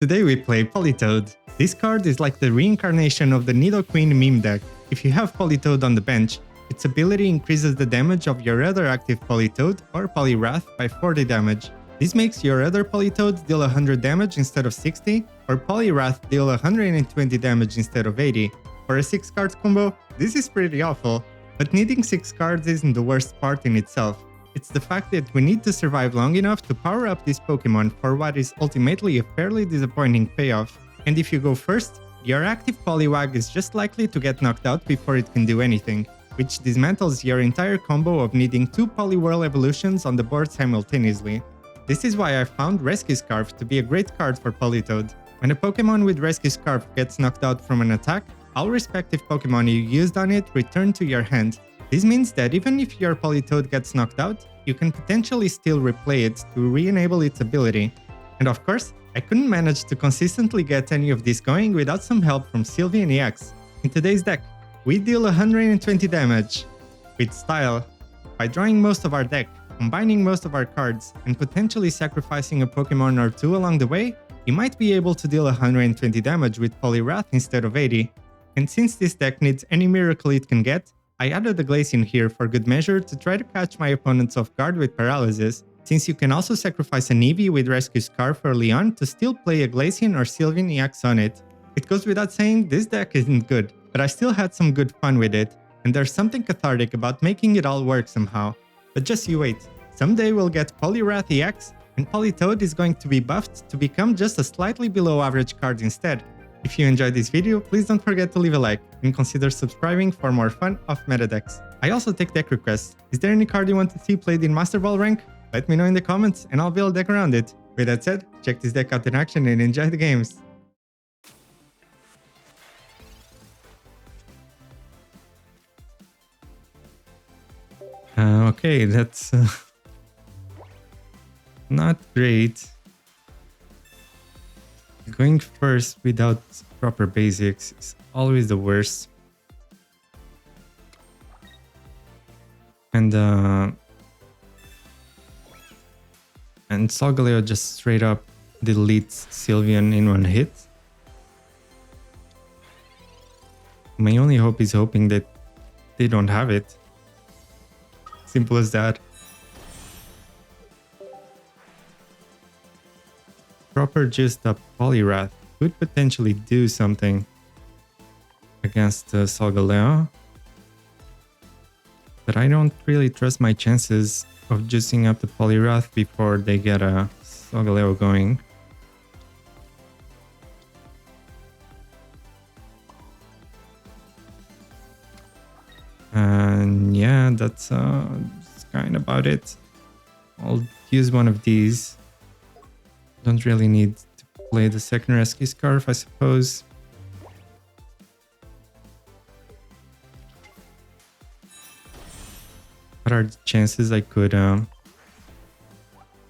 Today we play Politoed. This card is like the reincarnation of the Nidoqueen meme deck. If you have Politoed on the bench, its ability increases the damage of your other active Politoed or Poliwrath by 40 damage. This makes your other Politoed deal 100 damage instead of 60, or Poliwrath deal 120 damage instead of 80. For a 6 card combo, this is pretty awful. But needing 6 cards isn't the worst part in itself. It's the fact that we need to survive long enough to power up this Pokemon for what is ultimately a fairly disappointing payoff. And if you go first, your active Poliwag is just likely to get knocked out before it can do anything, which dismantles your entire combo of needing 2 Poliwhirl evolutions on the board simultaneously. This is why I found Rescue Scarf to be a great card for Politoed. When a Pokemon with Rescue Scarf gets knocked out from an attack, all respective Pokemon you used on it return to your hand. This means that even if your Politoed gets knocked out, you can potentially still replay it to re-enable its ability. And of course, I couldn't manage to consistently get any of this going without some help from Sylveon EX. In today's deck, we deal 120 damage with style by drawing most of our deck, combining most of our cards, and potentially sacrificing a Pokemon or two along the way. You might be able to deal 120 damage with Poliwrath instead of 80. And since this deck needs any miracle it can get, I added a Glaceon here for good measure to try to catch my opponents off guard with paralysis, since you can also sacrifice an Eevee with Rescue Scarf early on to still play a Glaceon or Sylveon EX on it. It goes without saying this deck isn't good, but I still had some good fun with it, and there's something cathartic about making it all work somehow. But just you wait, someday we'll get Poliwrath EX, and Politoed is going to be buffed to become just a slightly below average card instead. If you enjoyed this video, please don't forget to leave a like and consider subscribing for more fun off-meta decks. I also take deck requests. Is there any card you want to see played in Master Ball rank? Let me know in the comments and I'll build a deck around it. With that said, check this deck out in action and enjoy the games. Okay, that's not great. Going first without proper basics is always the worst. And Solgaleo just straight up deletes Sylveon in one hit. My only hope is hoping that they don't have it. Simple as that. Proper juiced up Poliwrath could potentially do something against Solgaleo, but I don't really trust my chances of juicing up the Poliwrath before they get a Solgaleo going. And yeah, that's kind of about it. I'll use one of these. Don't really need to play the second Rescue Scarf, I suppose. What are the chances I could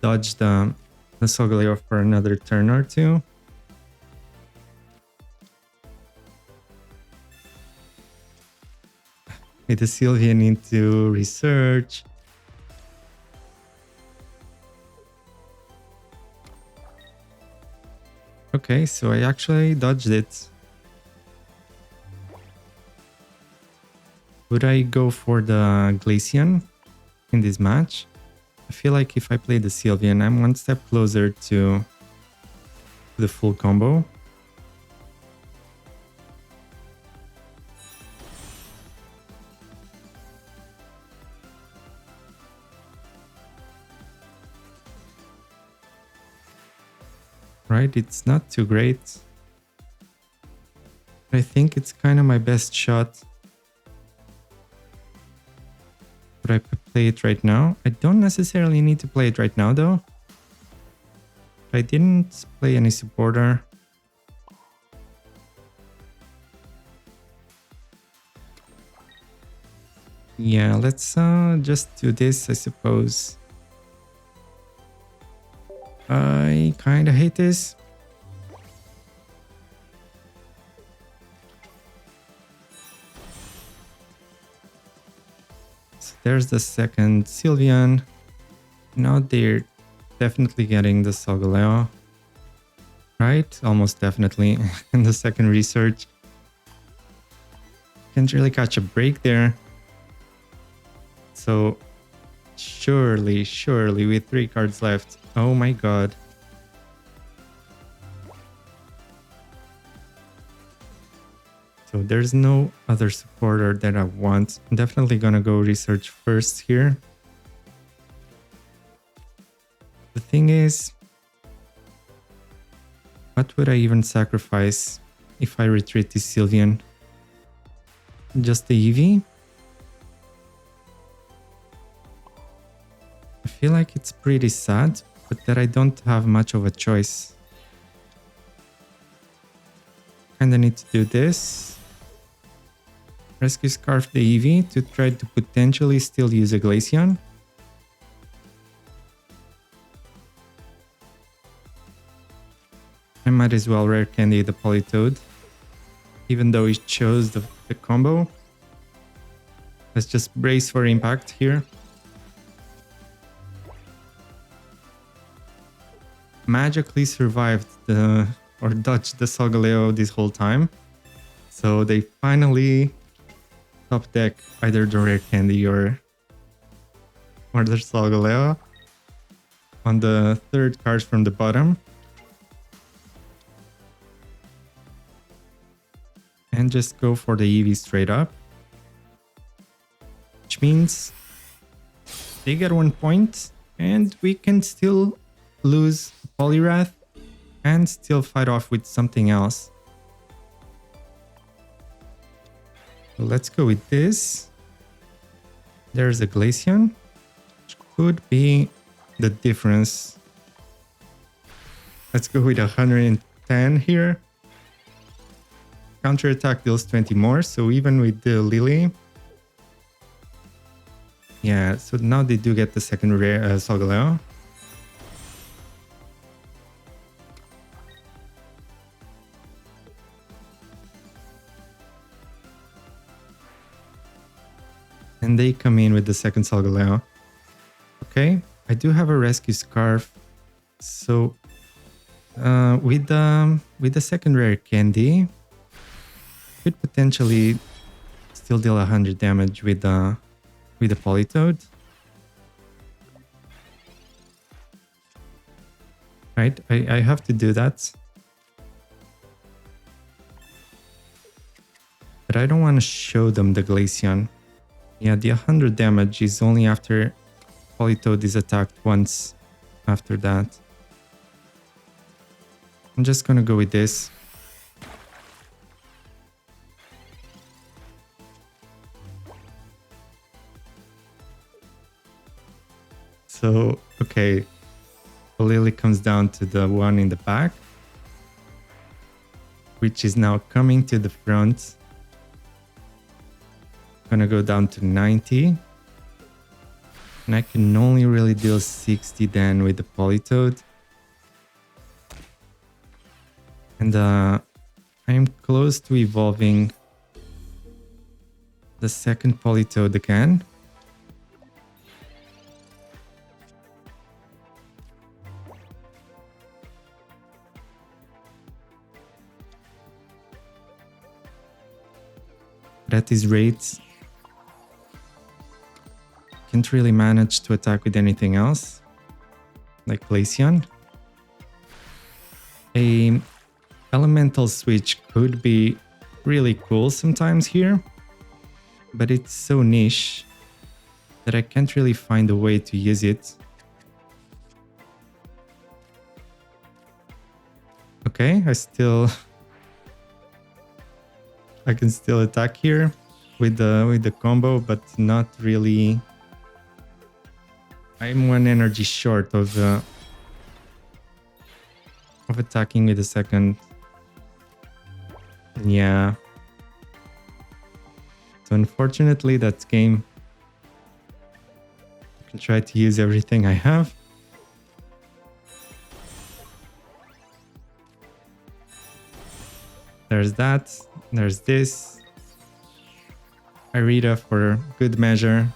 dodge the Solgaleo for another turn or two? With the Sylveon into research. Okay, so I actually dodged it. Would I go for the Glaceon in this match? I feel like if I play the Sylveon, I'm one step closer to the full combo. Right, it's not too great. I think it's kind of my best shot. Would I play it right now? I don't necessarily need to play it right now though. I didn't play any supporter. Yeah, let's just do this, I suppose. I kind of hate this. So there's the second Sylveon. Now they're definitely getting the Solgaleo. Right? Almost definitely. In the second research. Can't really catch a break there. So surely with 3 cards left. Oh my god. So there's no other supporter that I want. I'm definitely gonna go research first here. The thing is, what would I even sacrifice if I retreat this Sylveon? Just the Eevee? I feel like it's pretty sad, but that I don't have much of a choice. Kinda need to do this. Rescue Scarf the Eevee to try to potentially still use a Glaceon. I might as well rare candy the Politoed, even though it chose the combo. Let's just brace for impact here. Magically survived or dodged the Solgaleo this whole time. So they finally top deck either the rare candy or the Solgaleo on the third card from the bottom. And just go for the Eevee straight up. Which means they get 1 point and we can still lose Poliwrath and still fight off with something else. So let's go with this. There's a Glaceon, which could be the difference. Let's go with 110 here. Counter attack deals 20 more, so even with the Lily. Yeah, so now they do get the second rare Solgaleo. And they come in with the second Solgaleo. Okay, I do have a Rescue Scarf. So with the second rare candy, could potentially still deal 100 damage with the Politoed. Right, I have to do that. But I don't want to show them the Glaceon. Yeah, the 100 damage is only after Politoed is attacked once after that. I'm just gonna go with this. So, okay, Lily comes down to the one in the back, which is now coming to the front. Gonna go down to 90. And I can only really deal 60 then with the Politoed. And I'm close to evolving the second Politoed again. But at these rates, can't really manage to attack with anything else, like Glaceon. A elemental switch could be really cool sometimes here, but it's so niche that I can't really find a way to use it. Okay, I can still attack here with the combo, but not really. I'm 1 energy short of attacking with the second. Yeah. So unfortunately, that's game. I can try to use everything I have. There's that. There's this. Irida for good measure.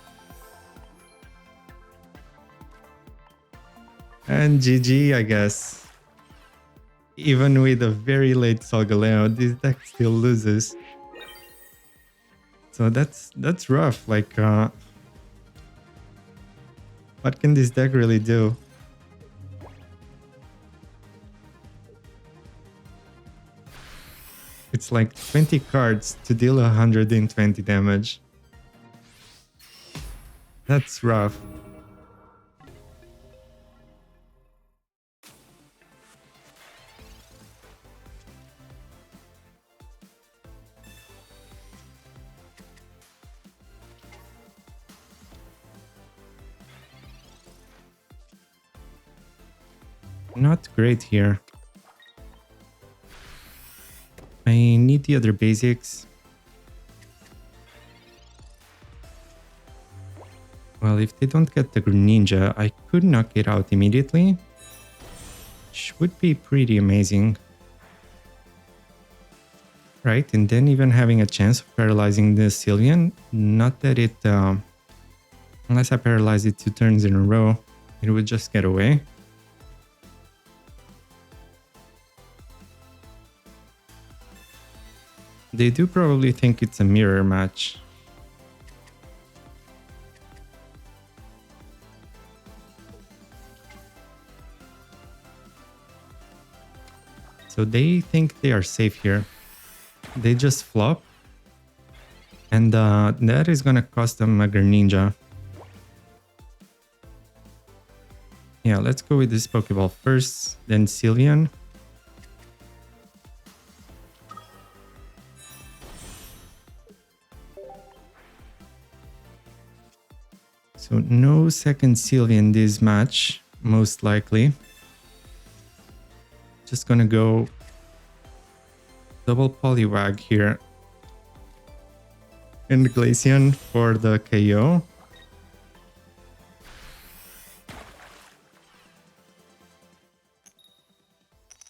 And GG, I guess. Even with a very late Solgaleo, this deck still loses. So that's rough. Like, what can this deck really do? It's like 20 cards to deal 120 damage. That's rough. Not great here. I need the other basics. Well, if they don't get the Greninja, I could knock it out immediately. Which would be pretty amazing. Right, and then even having a chance of paralyzing the Sylveon. Not that it... unless I paralyze it 2 turns in a row, it would just get away. They do probably think it's a mirror match. So they think they are safe here. They just flop. And that is gonna cost them a Greninja. Yeah, let's go with this Pokeball first, then Sylveon. So no second Sylveon this match, most likely. Just gonna go double Poliwag here. And Glaceon for the KO.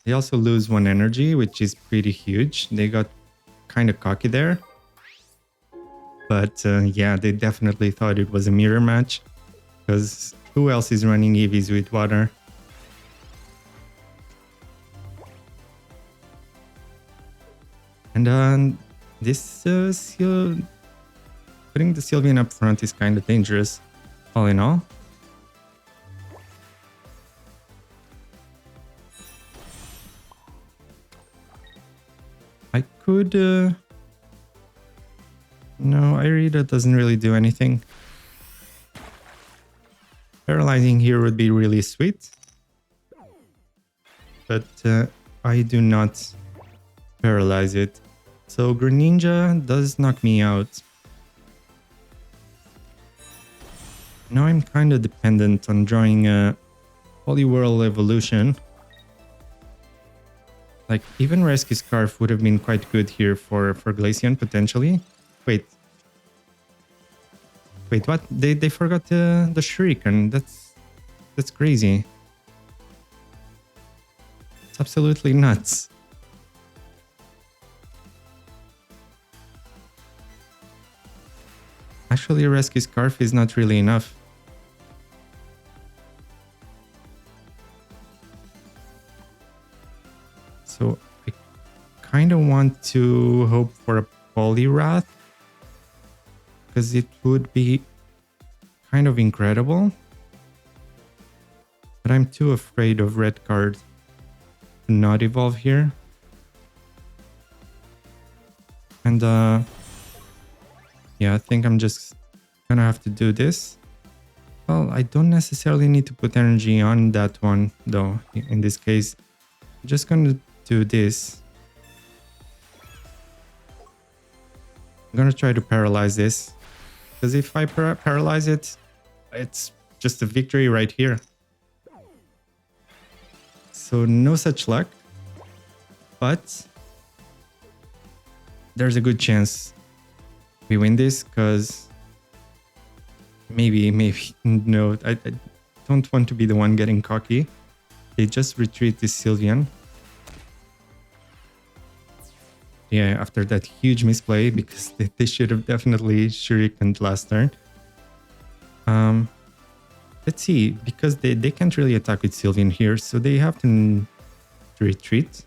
They also lose 1 energy, which is pretty huge. They got kind of cocky there. But yeah, they definitely thought it was a mirror match. Because who else is running EVs with water? And this putting the Sylveon up front is kind of dangerous, all in all. I could... no, Irida doesn't really do anything. Paralyzing here would be really sweet. But I do not paralyze it. So Greninja does knock me out. Now I'm kind of dependent on drawing a Poliwrath evolution. Like, even Rescue Scarf would have been quite good here for Glaceon, potentially. Wait, what? They forgot the Shuriken. That's crazy. It's absolutely nuts. Actually, a Rescue Scarf is not really enough. So I kind of want to hope for a Poliwrath, because it would be kind of incredible. But I'm too afraid of red card to not evolve here. And yeah, I think I'm just gonna have to do this. Well, I don't necessarily need to put energy on that one though. In this case, I'm just gonna do this. I'm gonna try to paralyze this, because if I paralyze it, it's just a victory right here. So no such luck, but there's a good chance we win this, because maybe no, I don't want to be the one getting cocky. They just retreat this Sylveon. Yeah, after that huge misplay, because they should have definitely shurikened last turn. Let's see, because they can't really attack with Sylveon here, so they have to to retreat.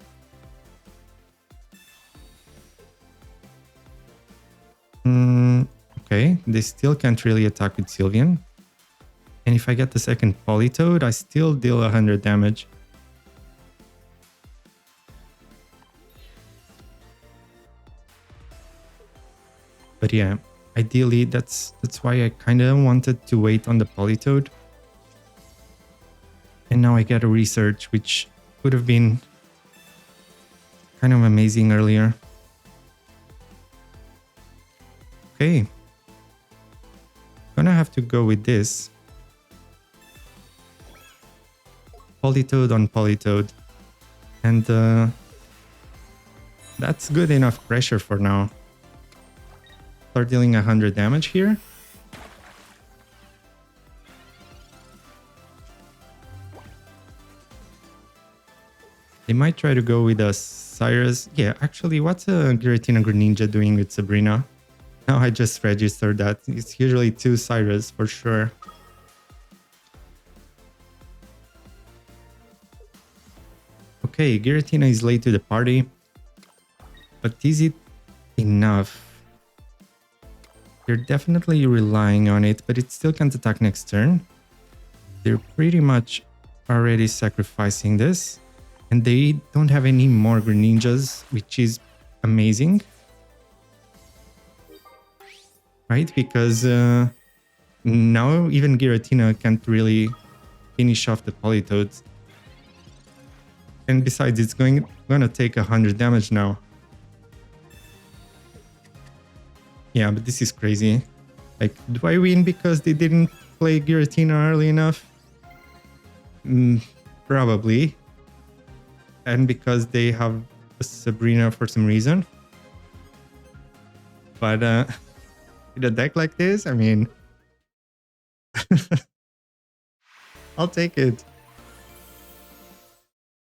Okay, they still can't really attack with Sylveon. And if I get the second Politoed, I still deal 100 damage. But yeah, ideally that's why I kind of wanted to wait on the Politoed. And now I get a research, which would have been kind of amazing earlier. Okay. Gonna have to go with this. Politoed on Politoed. And that's good enough pressure for now. Start dealing 100 damage here. They might try to go with a Cyrus. Yeah, actually, what's a Giratina Greninja doing with Sabrina? Now I just registered that. It's usually 2 Cyrus for sure. Okay, Giratina is late to the party. But is it enough? They're definitely relying on it, but it still can't attack next turn. They're pretty much already sacrificing this. And they don't have any more Greninjas, which is amazing. Right? Because now even Giratina can't really finish off the Politoads. And besides, it's gonna take 100 damage now. Yeah, but this is crazy. Like, do I win because they didn't play Giratina early enough? Probably. And because they have a Sabrina for some reason. But with a deck like this, I mean... I'll take it.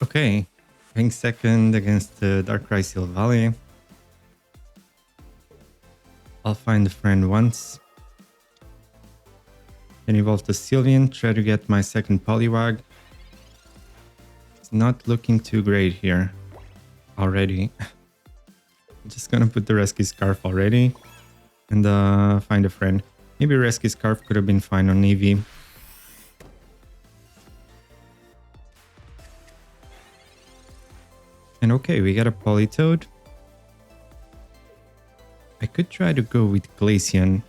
Okay. Going second against Darkrai Silvally. I'll find a friend once. Then evolve to Sylveon, try to get my second Poliwag. It's not looking too great here already. I'm just gonna put the Rescue Scarf already and find a friend. Maybe Rescue Scarf could have been fine on Eevee. And okay, we got a Politoed. I could try to go with Glaceon,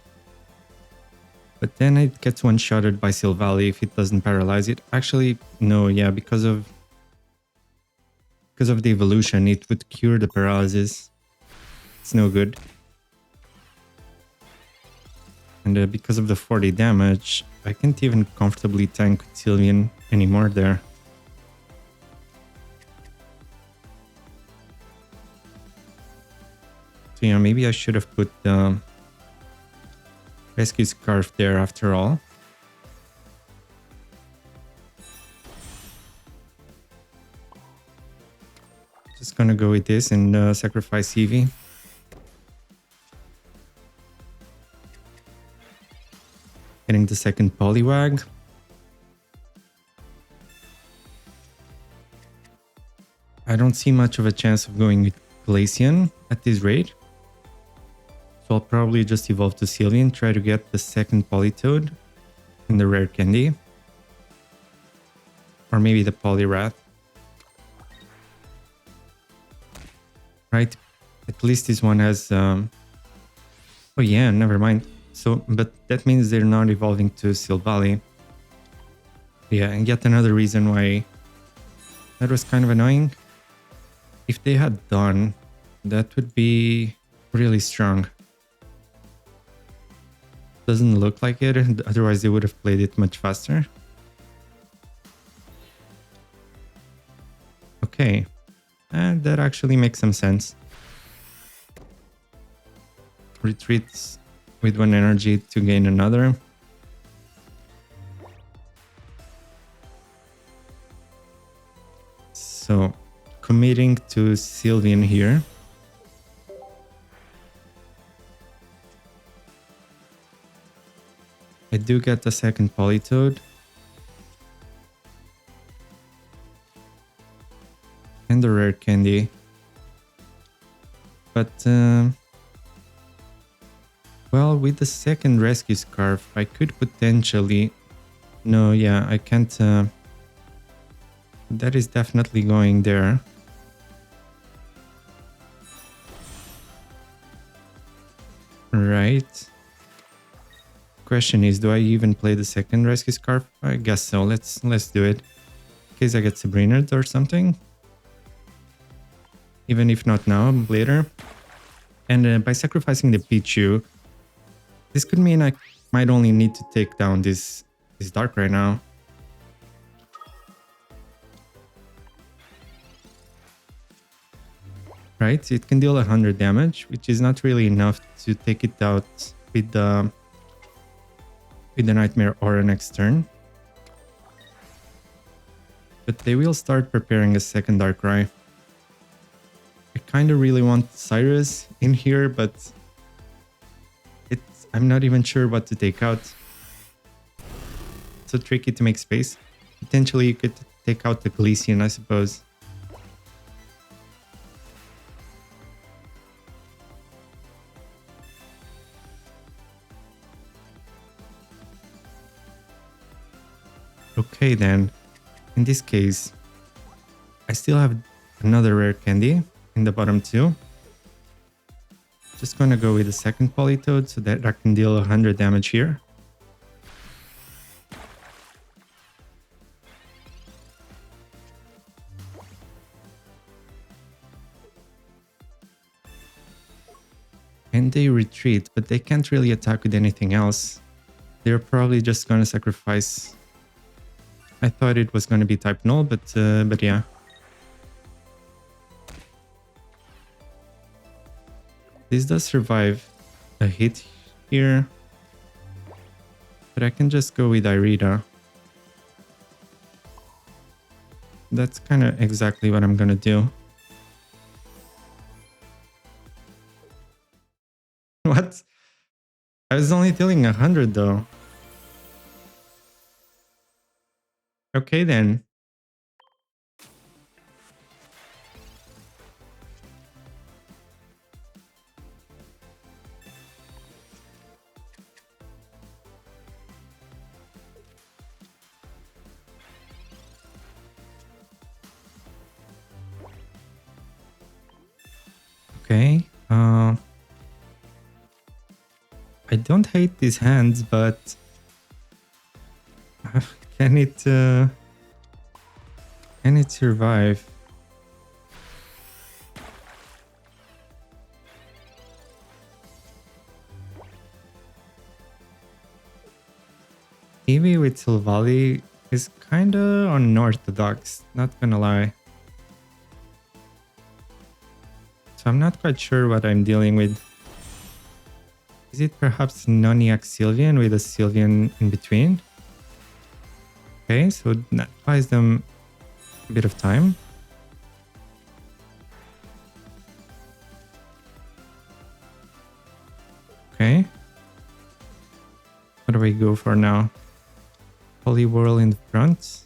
but then it gets one-shotted by Silvally if it doesn't paralyze it. Actually, no, yeah, because of the evolution, it would cure the paralysis. It's no good. And because of the 40 damage, I can't even comfortably tank with Sylveon anymore there. So yeah, maybe I should have put the Rescue Scarf there after all. Just gonna go with this and sacrifice Eevee. Getting the second Poliwag. I don't see much of a chance of going with Glaceon at this rate. So I'll probably just evolve to Sylveon, try to get the second Politoed in the rare candy. Or maybe the Poliwrath. Right? At least this one has... Oh yeah, never mind. So, but that means they're not evolving to Silvally. Yeah, and yet another reason why that was kind of annoying. If they had done, that would be really strong. Doesn't look like it, otherwise they would have played it much faster. Okay, and that actually makes some sense. Retreats with one energy to gain another. So, committing to Sylveon here. I do get the second Politoed. and the rare candy. But, well, with the second rescue scarf, I could potentially... No, yeah, I can't... That is definitely going there. Right. Question is, do I even play the second rescue scarf? I guess so. Let's do it. In case I get Sabrina or something. Even if not now, later. And by sacrificing the Pichu, this could mean I might only need to take down this Darkrai now. Right, it can deal 100 damage, which is not really enough to take it out with the Nightmare Aura next turn. But they will start preparing a second Darkrai. I kind of really want Cyrus in here, but I'm not even sure what to take out. It's so tricky to make space. Potentially you could take out the Glaceon, I suppose. Okay then, in this case, I still have another rare candy in the bottom two. Just gonna go with the second Politoed so that I can deal 100 damage here. And they retreat, but they can't really attack with anything else. They're probably just gonna sacrifice... I thought it was gonna be type null, but yeah. This does survive a hit here, but I can just go with Irida. That's kind of exactly what I'm gonna do. What? I was only dealing 100 though. Okay then. Okay. I don't hate these hands, but can it survive? Eevee with Silvally is kinda unorthodox, not gonna lie. So I'm not quite sure what I'm dealing with. Is it perhaps Noniac Sylveon with a Sylveon in between? Okay, so that buys them a bit of time. Okay. What do we go for now? Poliwhirl in the front.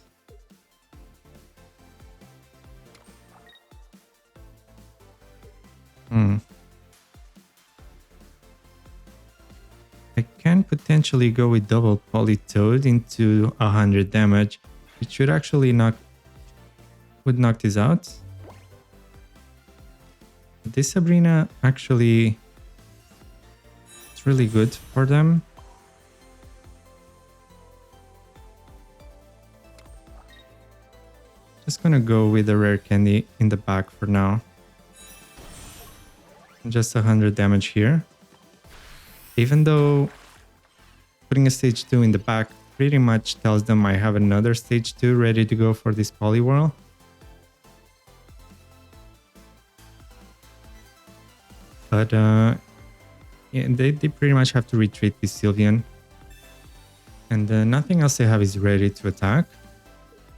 I can potentially go with double Politoed into 100 damage, which should actually would knock this out. This Sabrina actually it's really good for them. Just gonna go with the rare candy in the back for now. Just 100 damage here. Even though putting a stage 2 in the back pretty much tells them I have another stage 2 ready to go for this Poliwhirl. But yeah, they pretty much have to retreat this Sylveon. And nothing else they have is ready to attack.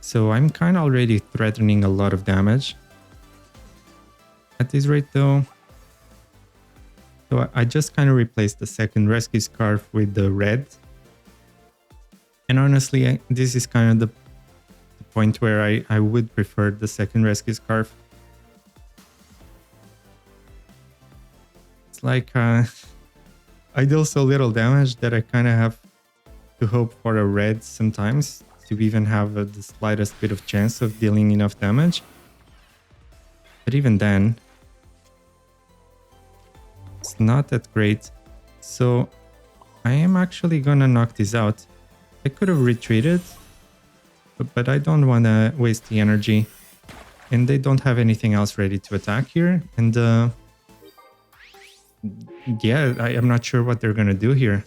So I'm kind of already threatening a lot of damage. At this rate though, so I just kind of replaced the second Rescue Scarf with the red. And honestly, this is kind of the point where I would prefer the second Rescue Scarf. It's like I deal so little damage that I kind of have to hope for a red sometimes to even have the slightest bit of chance of dealing enough damage. But even then, it's not that great. So I am actually gonna knock this out. I could have retreated, but I don't want to waste the energy. And they don't have anything else ready to attack here. And yeah, I am not sure what they're gonna do here.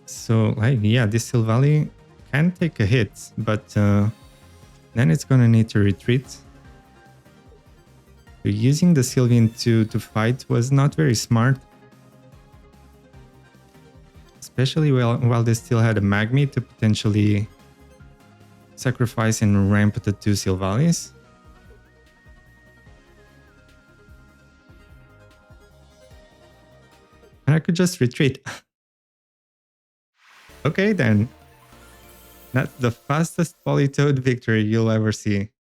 So, like, yeah, this Silvally can take a hit, but then it's gonna need to retreat. So using the Sylveon to fight was not very smart. Especially while they still had a Magmi to potentially sacrifice and ramp the two Silvallis. And I could just retreat. Okay then. That's the fastest Politoed victory you'll ever see.